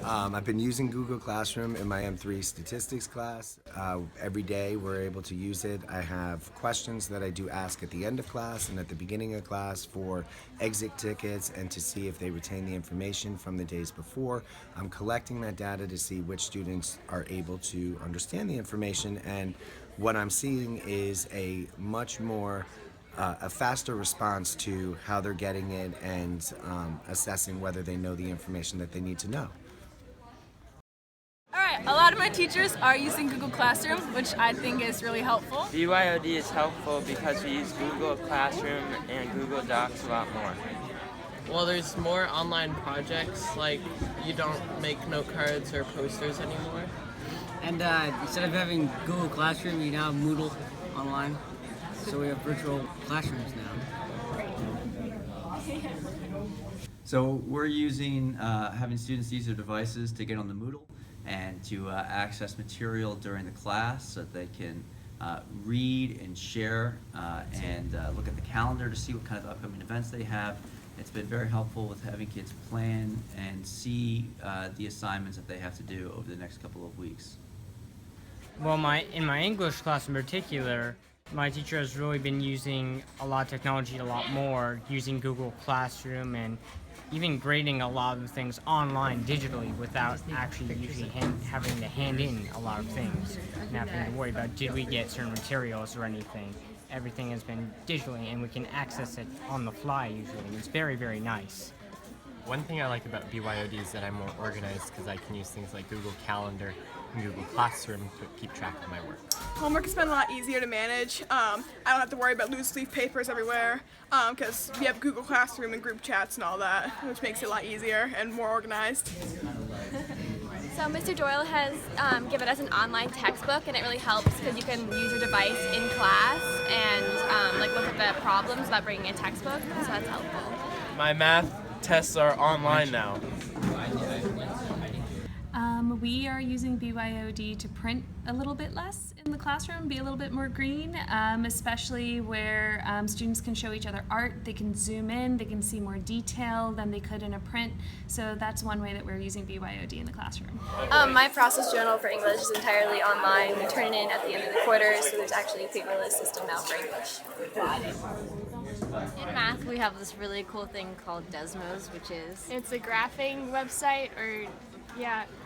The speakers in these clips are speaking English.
I've been using Google Classroom in my M3 statistics class. Every day we're able to use it. I have questions that I do ask at the end of class and at the beginning of class for exit tickets and to see if they retain the information from the days before. I'm collecting that data to see which students are able to understand the information, and what I'm seeing is a much more a faster response to how they're getting it and assessing whether they know the information that they need to know. Alright, a lot of my teachers are using Google Classroom, which I think is really helpful. BYOD is helpful because we use Google Classroom and Google Docs a lot more. Well, there's more online projects, like you don't make note cards or posters anymore. And instead of having Google Classroom, you now have Moodle online. So we have virtual classrooms now. So we're using, having students use their devices to get on the Moodle and to access material during the class so that they can read and share and look at the calendar to see what kind of upcoming events they have. It's been very helpful with having kids plan and see the assignments that they have to do over the next couple of weeks. Well, in my English class in particular, my teacher has really been using a lot of technology a lot more, using Google Classroom and even grading a lot of things online digitally without actually usually having to hand in a lot of things and having to worry about did we get certain materials or anything. Everything has been digitally and we can access it on the fly usually. It's very, very nice. One thing I like about BYOD is that I'm more organized because I can use things like Google Calendar and Google Classroom to keep track of my work. Homework has been a lot easier to manage. I don't have to worry about loose leaf papers everywhere because we have Google Classroom and group chats and all that, which makes it a lot easier and more organized. So Mr. Doyle has given us an online textbook, and it really helps because you can use your device in class and like look at the problems without bringing a textbook, so that's helpful. My math tests are online now. We are using BYOD to print a little bit less in the classroom, be a little bit more green, especially where students can show each other art, they can zoom in, they can see more detail than they could in a print. So that's one way that we're using BYOD in the classroom. My process journal for English is entirely online. We turn it in at the end of the quarter, so there's actually a paperless system now for English. In math, we have this really cool thing called Desmos, which is... It's a graphing website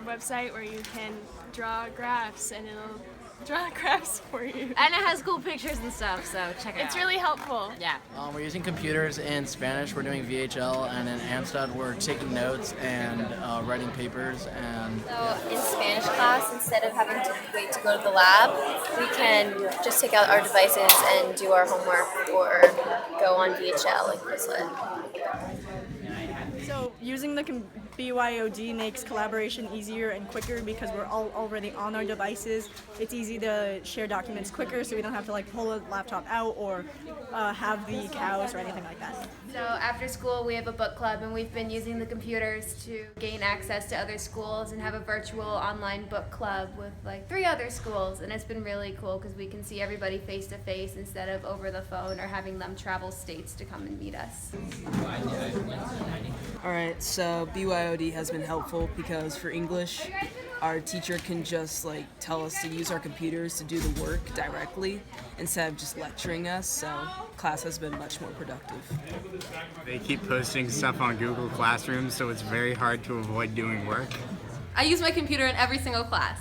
website where you can draw graphs and it'll draw graphs for you. And it has cool pictures and stuff, so check it out. It's really helpful. Yeah. We're using computers in Spanish, we're doing VHL, and in Amstad we're taking notes and writing papers. And So in Spanish class, instead of having to wait to go to the lab, we can just take out our devices and do our homework or go on VHL like Chris said. So using the BYOD makes collaboration easier and quicker because we're all already on our devices. It's easy to share documents quicker, so we don't have to like pull a laptop out or have the cows or anything like that. So after school we have a book club, and we've been using the computers to gain access to other schools and have a virtual online book club with like 3 other schools, and it's been really cool because we can see everybody face to face instead of over the phone or having them travel states to come and meet us. Alright, so BYOD has been helpful because for English, our teacher can just like tell us to use our computers to do the work directly instead of just lecturing us, so class has been much more productive. They keep posting stuff on Google Classroom, so it's very hard to avoid doing work. I use my computer in every single class.